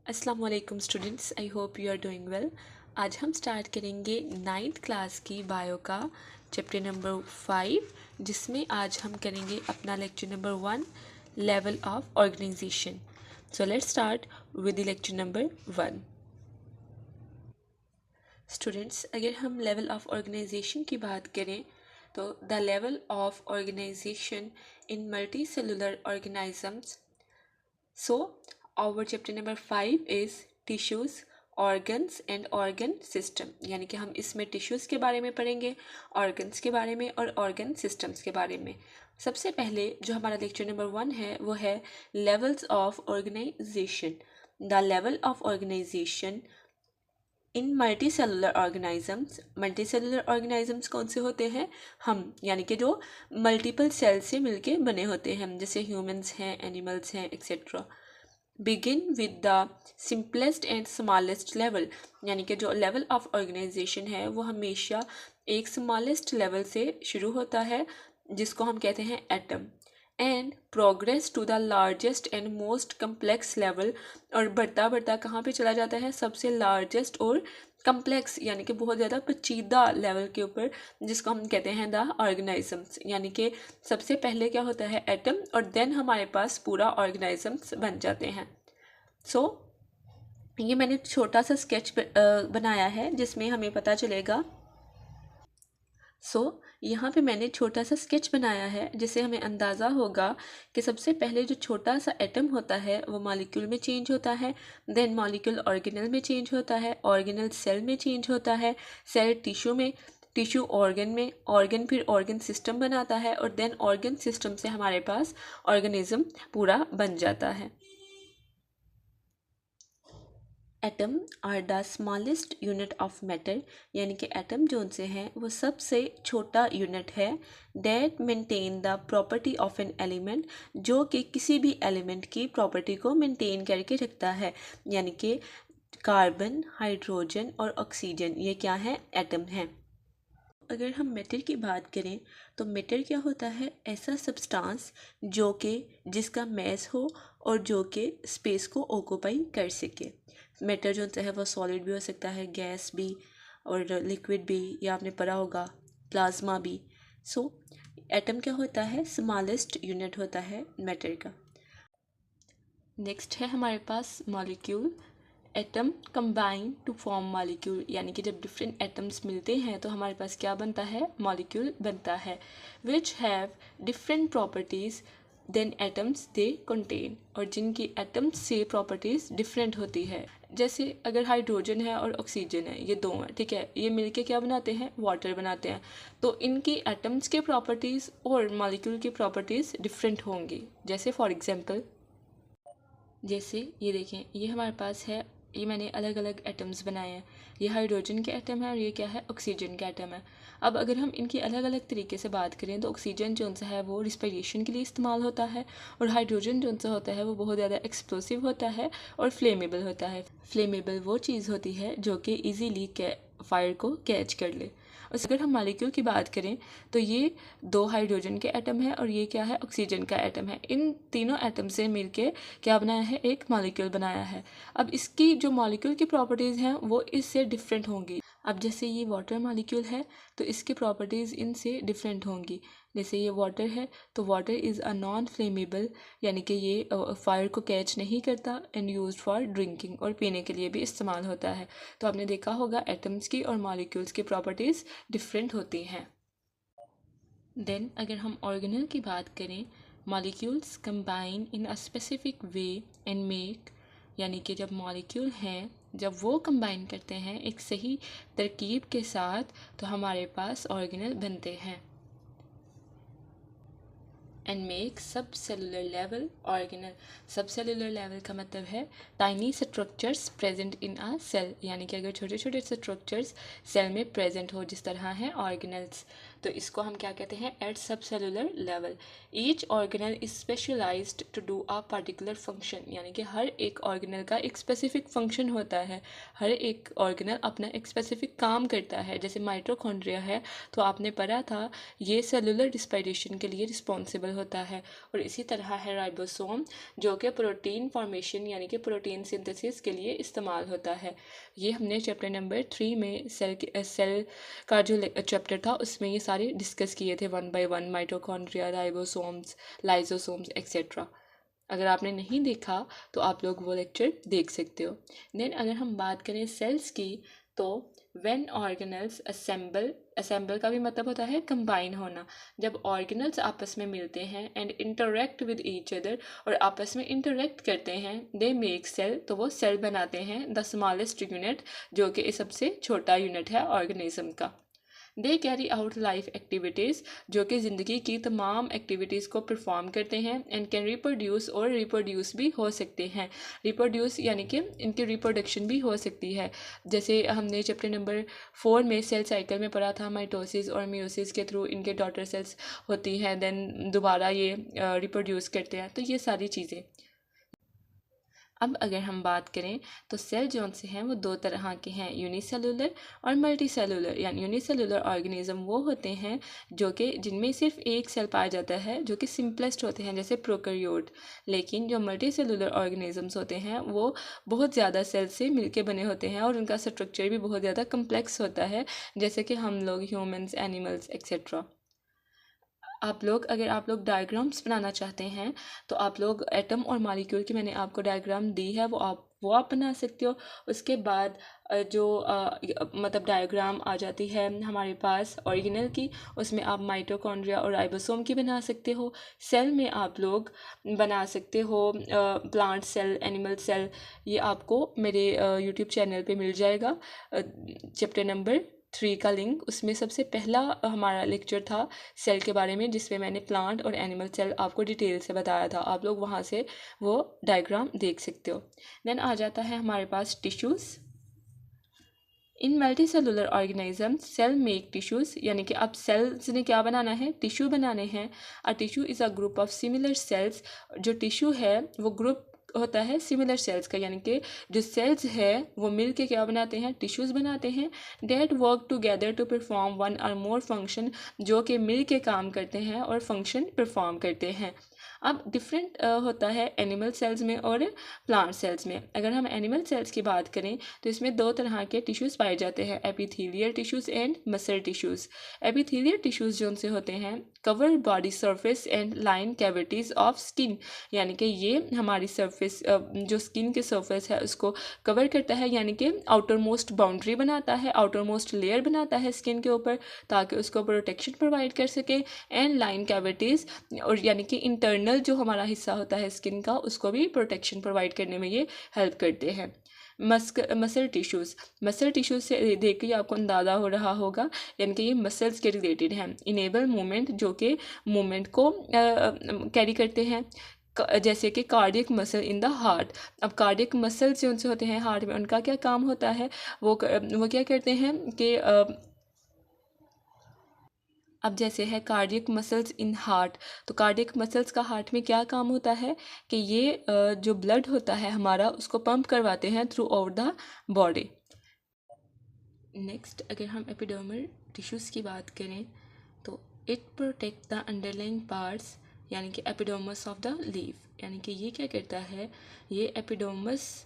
अस्सलाम वालेकुम students, I hope you are doing well. आज हम स्टार्ट करेंगे 9th क्लास की बायो का चैप्टर नंबर 5, जिसमें आज हम करेंगे अपना lecture number 1, level of organisation. So let's start with the lecture number 1। Students, अगर हम लेवल ऑफ ऑर्गेनाइजेशन की बात करें तो the level of organisation in multi cellular organisms. So, our chapter number 5 is tissues, organs and organ system। यानी कि हम इसमें टिश्यूज़ के बारे में पढ़ेंगे, ऑर्गन्स के बारे में और ऑर्गन सिस्टम्स के बारे में। सबसे पहले जो हमारा लेक्चर नंबर 1 है वो है levels of organisation. The level of organisation in multi cellular organisms. Multi cellular organisms कौन से होते हैं? हम यानी कि जो मल्टीपल सेल से मिलके बने होते हैं, जैसे ह्यूमंस हैं, एनिमल्स हैं, etcetera. Begin with the simplest and smallest level. यानी कि जो लेवल ऑफ ऑर्गेनाइजेशन है वो हमेशा एक स्मॉलेस्ट लेवल से शुरू होता है, जिसको हम कहते हैं atom, and progress to the largest and most complex level. और बढ़ता बढ़ता कहाँ पे चला जाता है? सबसे लार्जेस्ट और कम्प्लेक्स यानी कि बहुत ज़्यादा पेचीदा लेवल के ऊपर, जिसको हम कहते हैं द ऑर्गेनाइजम्स। यानी कि सबसे पहले क्या होता है? एटम, और देन हमारे पास पूरा ऑर्गेनाइजम्स बन जाते हैं। सो ये मैंने छोटा सा स्केच बनाया है जिसमें हमें पता चलेगा। यहाँ पे मैंने छोटा सा स्केच बनाया है जिससे हमें अंदाज़ा होगा कि सबसे पहले जो छोटा सा एटम होता है वो मॉलिक्यूल में चेंज होता है, देन मॉलिक्यूल ऑर्गेनल में चेंज होता है, ऑर्गेनल सेल में चेंज होता है, सेल टिश्यू में, टिश्यू ऑर्गन में, ऑर्गन फिर ऑर्गन सिस्टम बनाता है, और देन ऑर्गन सिस्टम से हमारे पास ऑर्गेनिज्म पूरा बन जाता है। Atom are the smallest unit of matter. यानी कि एटम जो उनसे हैं वो सबसे छोटा यूनिट है। That maintain the property of an element, जो कि किसी भी एलिमेंट की प्रॉपर्टी को मेंटेन करके रखता है। यानी कि कार्बन, हाइड्रोजन और ऑक्सीजन, ये क्या है? एटम हैं। अगर हम मैटर की बात करें तो मैटर क्या होता है? ऐसा सब्सटेंस जो कि जिसका मैस हो और जो कि स्पेस को ऑक्यूपाई कर सके। मैटर जो है वो सॉलिड भी हो सकता है, गैस भी और लिक्विड भी, या आपने पढ़ा होगा प्लाज्मा भी। सो एटम क्या होता है? स्मॉलेस्ट यूनिट होता है मैटर का। नेक्स्ट है हमारे पास molecule. Atom combine to form molecule. यानी कि जब डिफरेंट एटम्स मिलते हैं तो हमारे पास क्या बनता है? मॉलिक्यूल बनता है, which have different properties than atoms they contain. और जिनकी एटम्स से प्रॉपर्टीज़ डिफरेंट होती है। जैसे अगर हाइड्रोजन है और ऑक्सीजन है, ये दो हैं, ठीक है, ये मिलके क्या बनाते हैं? वाटर बनाते हैं। तो इनकी एटम्स के प्रॉपर्टीज़ और मॉलिक्यूल की प्रॉपर्टीज़ डिफरेंट होंगी। जैसे फॉर एग्जांपल, जैसे ये देखें, ये हमारे पास है, ये मैंने अलग अलग एटम्स बनाए हैं। ये हाइड्रोजन के एटम है और ये क्या है? ऑक्सीजन के एटम है। अब अगर हम इनकी अलग अलग तरीके से बात करें तो ऑक्सीजन जो सा है वो रिस्पिरेशन के लिए इस्तेमाल होता है, और हाइड्रोजन जो सा होता है वो बहुत ज़्यादा एक्सप्लोसिव होता है और फ्लेमेबल होता है। फ्लेमेबल वो चीज़ होती है जो कि ईजीली फायर को कैच कर ले। और अगर हम मॉलिक्यूल की बात करें तो ये दो हाइड्रोजन के एटम है और ये क्या है? ऑक्सीजन का एटम है। इन तीनों एटम से मिलके क्या बनाया है? एक मॉलिक्यूल बनाया है। अब इसकी जो मॉलिक्यूल की प्रॉपर्टीज़ हैं वो इससे डिफरेंट होंगी। अब जैसे ये वाटर मॉलिक्यूल है तो इसकी प्रॉपर्टीज़ इनसे डिफरेंट होंगी। जैसे ये वाटर है तो water is a non flammable, यानी कि ये फायर को कैच नहीं करता, एंड यूज्ड फॉर ड्रिंकिंग, और पीने के लिए भी इस्तेमाल होता है। तो आपने देखा होगा एटम्स की और मॉलिक्यूल्स की प्रॉपर्टीज़ डिफरेंट होती हैं। देन अगर हम ऑर्गेनल की बात करें, molecules combine in a specific way and make. यानी कि जब मॉलिक्यूल हैं, जब वो कंबाइन करते हैं एक सही तरकीब के साथ तो हमारे पास ऑर्गेनल बनते हैं। And make sub cellular level organelle. Sub cellular level का मतलब है tiny structures present in a cell. यानी कि अगर छोटे छोटे स्ट्रक्चर्स सेल में प्रेजेंट हो, जिस तरह हैं ऑर्गेनल्स। तो इसको हम क्या कहते हैं, at sub cellular level. Each organelle is specialised to do a particular function, यानी कि हर एक ऑर्गेनल का एक स्पेसिफिक फंक्शन होता है, हर एक ऑर्गेनल अपना एक स्पेसिफिक काम करता है। जैसे माइटोकॉन्ड्रिया है तो आपने पढ़ा था ये सेलुलर रिस्पायरेशन के लिए रिस्पॉन्सिबल होता है। और इसी तरह है राइबोसोम, जो कि प्रोटीन फॉर्मेशन यानी कि प्रोटीन सिंथेसिस के लिए इस्तेमाल होता है। ये हमने चैप्टर नंबर 3 में सेल का जो चैप्टर था उसमें ये सारे डिस्कस किए थे 1 by 1, mitochondria, ribosomes, lysosomes et cetera. अगर आपने नहीं देखा तो आप लोग वो लेक्चर देख सकते हो। देन अगर हम बात करें सेल्स की, तो व्हेन ऑर्गेनल्स असेंबल का भी मतलब होता है कंबाइन होना। जब ऑर्गेनल्स आपस में मिलते हैं and interact with each other, और आपस में इंटरेक्ट करते हैं, दे मेक सेल, तो वो सेल बनाते हैं, द स्मॉलेस्ट यूनिट, जो कि सबसे छोटा यूनिट है ऑर्गेनिज्म का। They carry out life activities, जो कि ज़िंदगी की तमाम एक्टिविटीज़ को परफॉर्म करते हैं, एंड कैन रिप्रोड्यूस, और रिप्रोड्यूस भी हो सकते हैं। रिप्रोड्यूस यानी कि इनकी रिप्रोडक्शन भी हो सकती है। जैसे हमने चैप्टर नंबर 4 में सेल साइकिल में पढ़ा था, माइटोसिस और मियोसिस के थ्रू इनके डॉटर सेल्स होती हैं, देन दोबारा ये रिप्रोड्यूस करते हैं। तो ये सारी चीज़ें। अब अगर हम बात करें तो सेल जौन से हैं वो दो तरह के हैं, यूनिसेलुलर और मल्टी सेलुलर। यानी यूनिसेलुलर ऑर्गेनिज्म वो होते हैं जो कि जिनमें सिर्फ एक सेल पाया जाता है, जो कि सिंपलेस्ट होते हैं, जैसे प्रोकैरियोट। लेकिन जो मल्टी सेलुलर ऑर्गेनिजम्स होते हैं वो बहुत ज़्यादा सेल से मिलके बने होते हैं, और उनका स्ट्रक्चर भी बहुत ज़्यादा कम्प्लेक्स होता है, जैसे कि हम लोग, ह्यूमंस, एनिमल्स एक्सेट्रा। अगर आप लोग डायग्राम्स बनाना चाहते हैं तो आप लोग एटम और मॉलिक्यूल की मैंने आपको डायग्राम दी है, वो आप बना सकते हो। उसके बाद मतलब डायग्राम आ जाती है हमारे पास ऑर्गेनल की, उसमें आप माइटोकॉन्ड्रिया और राइबोसोम की बना सकते हो। सेल में आप लोग बना सकते हो प्लांट सेल, एनिमल सेल। ये आपको मेरे यूट्यूब चैनल पे मिल जाएगा, चैप्टर नंबर 3 का लिंक। उसमें सबसे पहला हमारा लेक्चर था सेल के बारे में, जिसमें मैंने प्लांट और एनिमल सेल आपको डिटेल से बताया था। आप लोग वहाँ से वो डायग्राम देख सकते हो। देन आ जाता है हमारे पास tissues. In multi cellular organism cell make tissues, यानी कि अब सेल्स ने क्या बनाना है, टिश्यू बनाने हैं। A tissue is a group of similar sales. जो टिश्यू है वो ग्रुप होता है सिमिलर सेल्स का, यानी कि जो सेल्स है वो मिल के क्या बनाते हैं, टिश्यूज़ बनाते हैं। That work together to perform one or more function, जो कि मिल के काम करते हैं और फंक्शन परफॉर्म करते हैं। अब डिफरेंट होता है एनिमल सेल्स में और प्लांट सेल्स में। अगर हम एनिमल सेल्स की बात करें तो इसमें दो तरह के टिश्यूज़ पाए जाते हैं, epithelial tissues and muscle tissues. Epithelial tissues जो उनसे होते हैं cover body surface and line cavities of skin, यानी कि ये हमारी सरफेस जो स्किन के सरफेस है उसको कवर करता है, यानी कि आउटर मोस्ट बाउंड्री बनाता है, आउटर मोस्ट लेयर बनाता है स्किन के ऊपर, ताकि उसको प्रोटेक्शन प्रोवाइड कर सके। एंड लाइन कैविटीज़, और यानी कि इंटरनल जो हमारा हिस्सा होता है स्किन का, उसको भी प्रोटेक्शन प्रोवाइड करने में ये हेल्प करते हैं। मसल टिश्यूज़ से देख के आपको अंदाज़ा हो रहा होगा, यानी कि ये मसल्स के रिलेटेड हैं। इनेबल मूवमेंट, जो कि मूवमेंट को कैरी करते हैं, जैसे कि cardiac muscle in the heart. अब कार्डियक मसल्स जो होते हैं हार्ट में, उनका क्या काम होता है, वो क्या करते हैं कि अब जैसे है कार्डियक मसल्स इन हार्ट, तो कार्डियक मसल्स का हार्ट में क्या काम होता है कि ये जो ब्लड होता है हमारा उसको पंप करवाते हैं through out the body. Next अगर हम एपिडर्मल टिश्यूज़ की बात करें तो it protect the underlying parts, यानी कि एपिडर्मस ऑफ द लीफ, यानी कि ये क्या करता है, ये एपिडर्मस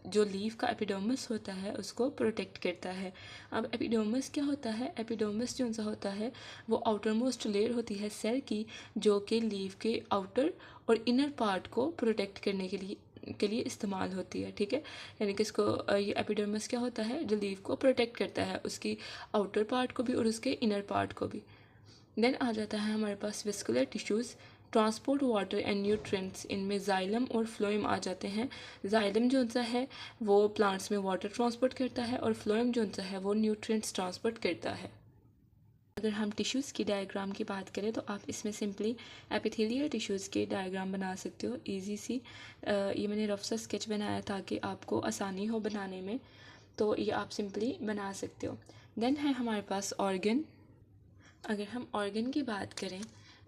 जो लीफ का एपिडर्मस होता है उसको प्रोटेक्ट करता है। अब एपिडर्मस क्या होता है, एपिडर्मस जो सा होता है वो आउटर मोस्ट लेयर होती है सेल की, जो कि लीफ के आउटर और इनर पार्ट को प्रोटेक्ट करने के लिए इस्तेमाल होती है। ठीक है, यानी कि इसको ये एपिडर्मस क्या होता है, जो लीफ को प्रोटेक्ट करता है, उसकी आउटर पार्ट को भी और उसके इनर पार्ट को भी। देन आ जाता है हमारे पास vascular tissues, transport water and nutrients. इनमें जाइलम और फ्लोएम आ जाते हैं। जाइलम जो सा है वो प्लांट्स में वाटर ट्रांसपोर्ट करता है, और फ्लोएम जो सा है वो न्यूट्रिएंट्स ट्रांसपोर्ट करता है। अगर हम टिश्यूज़ की डायग्राम की बात करें तो आप इसमें सिंपली एपिथेलियल टिश्यूज़ के डायग्राम बना सकते हो, इजी सी। ये मैंने रफ सा स्केच बनाया ताकि आपको आसानी हो बनाने में, तो ये आप सिंपली बना सकते हो। देन है हमारे पास ऑर्गन। अगर हम ऑर्गन की बात करें,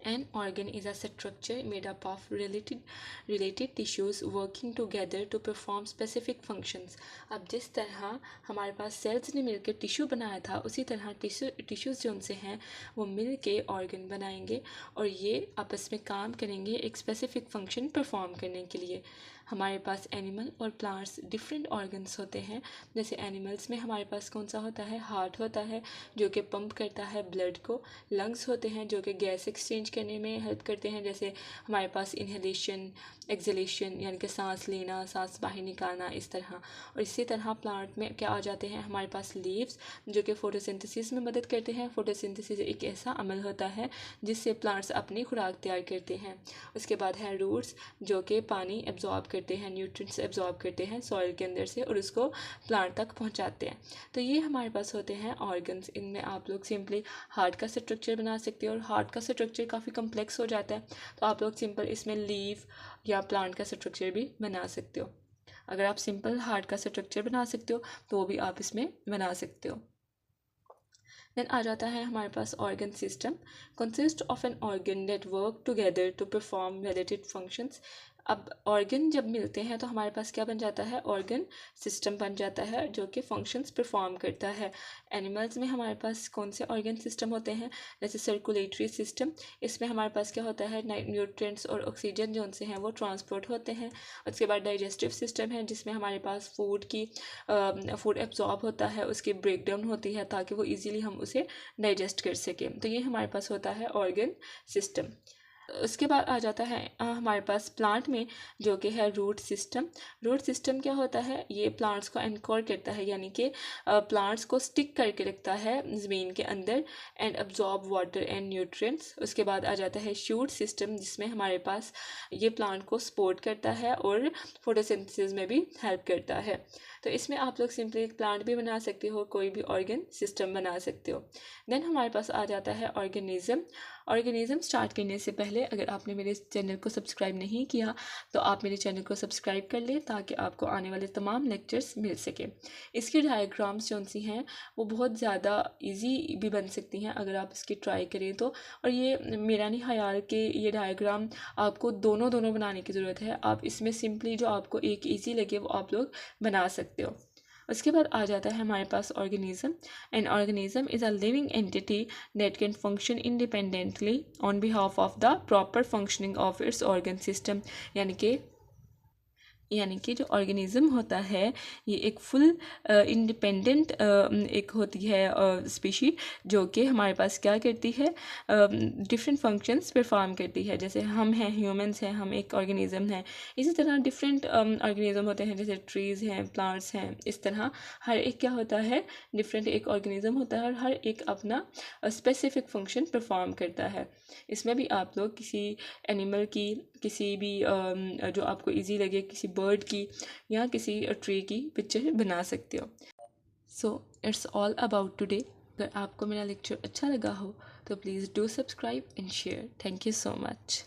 an organ is a structure made up of related tissues working together to perform specific functions. अब जिस तरह हमारे पास सेल्स ने मिलकर टिश्यू बनाया था, उसी तरह टिश्यूज़ जो उनसे हैं वो मिल के ऑर्गन बनाएंगे और ये आपस में काम करेंगे एक स्पेसिफिक फंक्शन परफॉर्म करने के लिए। हमारे पास एनिमल और प्लांट्स डिफरेंट ऑर्गन्स होते हैं। जैसे एनिमल्स में हमारे पास कौन सा होता है, हार्ट होता है जो कि पंप करता है ब्लड को। लंग्स होते हैं जो कि गैस एक्सचेंज करने में हेल्प करते हैं, जैसे हमारे पास इनहेलेशन, एक्सलेशन यानी कि सांस लेना, सांस बाहर निकालना, इस तरह। और इसी तरह प्लांट में क्या आ जाते हैं, हमारे पास लीव्स जो कि फोटोसिंथेसिस में मदद करते हैं। फोटोसिंथेसिस एक ऐसा अमल होता है जिससे प्लांट्स अपनी खुराक तैयार करते हैं। उसके बाद है रूट्स जो कि पानी एब्जॉर्ब करते हैं, न्यूट्रिएंट्स एब्जॉर्ब करते हैं सॉइल के अंदर से और उसको प्लांट तक पहुंचाते हैं। तो ये हमारे पास होते हैं ऑर्गन्स। इनमें आप लोग सिंपली हार्ट का स्ट्रक्चर बना सकते हो, और हार्ट का स्ट्रक्चर काफ़ी कम्प्लेक्स हो जाता है तो आप लोग सिंपल इसमें लीव या प्लांट का स्ट्रक्चर भी बना सकते हो। अगर आप सिंपल हार्ट का स्ट्रक्चर बना सकते हो तो वो भी आप इसमें बना सकते हो। देन आ जाता है हमारे पास organ system, consist of an organ that work together to perform related functions. अब ऑर्गन जब मिलते हैं तो हमारे पास क्या बन जाता है, ऑर्गन सिस्टम बन जाता है जो कि फंक्शंस परफॉर्म करता है। एनिमल्स में हमारे पास कौन से ऑर्गन सिस्टम होते हैं, जैसे सर्कुलेटरी सिस्टम। इसमें हमारे पास क्या होता है, न्यूट्रिएंट्स और ऑक्सीजन जो उनसे हैं वो ट्रांसपोर्ट होते हैं। उसके बाद डाइजेस्टिव सिस्टम है जिसमें हमारे पास फूड एब्जॉर्ब होता है, उसकी ब्रेकडाउन होती है ताकि वो इजीली हम उसे डाइजेस्ट कर सकें। तो ये हमारे पास होता है ऑर्गन सिस्टम। उसके बाद आ जाता है हमारे पास प्लांट में जो कि है रूट सिस्टम। रूट सिस्टम क्या होता है, ये प्लांट्स को एनकोर करता है, यानी कि प्लांट्स को स्टिक करके रखता है ज़मीन के अंदर and absorb water and nutrients. उसके बाद आ जाता है शूट सिस्टम जिसमें हमारे पास ये प्लांट को सपोर्ट करता है और फोटोसिंथेसिस में भी हेल्प करता है। तो इसमें आप लोग सिंपली एक प्लांट भी बना सकते हो, कोई भी ऑर्गन सिस्टम बना सकते हो। देन हमारे पास आ जाता है ऑर्गेनिज्म। ऑर्गेनिज्म स्टार्ट करने से पहले अगर आपने मेरे चैनल को सब्सक्राइब नहीं किया तो आप मेरे चैनल को सब्सक्राइब कर लें ताकि आपको आने वाले तमाम लेक्चर्स मिल सके। इसकी डायग्राम्स जो सी हैं वो बहुत ज़्यादा इजी भी बन सकती हैं अगर आप इसकी ट्राई करें तो। और ये मेरा नहीं ख्याल कि ये डायग्राम आपको दोनों दोनों बनाने की ज़रूरत है, आप इसमें सिंपली जो आपको एक ईजी लगे वो आप लोग बना सकते हो। उसके बाद आ जाता है हमारे पास organism. An organism is a living entity that can function independently on behalf of the proper functioning of its organ system. यानी कि जो ऑर्गेनिज्म होता है ये एक फुल इंडिपेंडेंट एक होती है स्पीशी जो कि हमारे पास क्या करती है, डिफरेंट फंक्शंस परफॉर्म करती है। जैसे हम हैं, ह्यूमंस हैं, हम एक ऑर्गेनिज्म हैं। इसी तरह डिफरेंट ऑर्गेनिज्म होते हैं, जैसे ट्रीज़ हैं, प्लांट्स हैं। इस तरह हर एक क्या होता है, डिफरेंट एक ऑर्गेनिज्म होता है और हर एक अपना स्पेसिफिक फंक्शन परफॉर्म करता है। इसमें भी आप लोग किसी एनिमल की, किसी भी जो आपको इजी लगे, किसी बर्ड की या किसी ट्री की पिक्चर बना सकते हो। So it's all about today. अगर आपको मेरा लेक्चर अच्छा लगा हो तो please do subscribe and share. Thank you so much.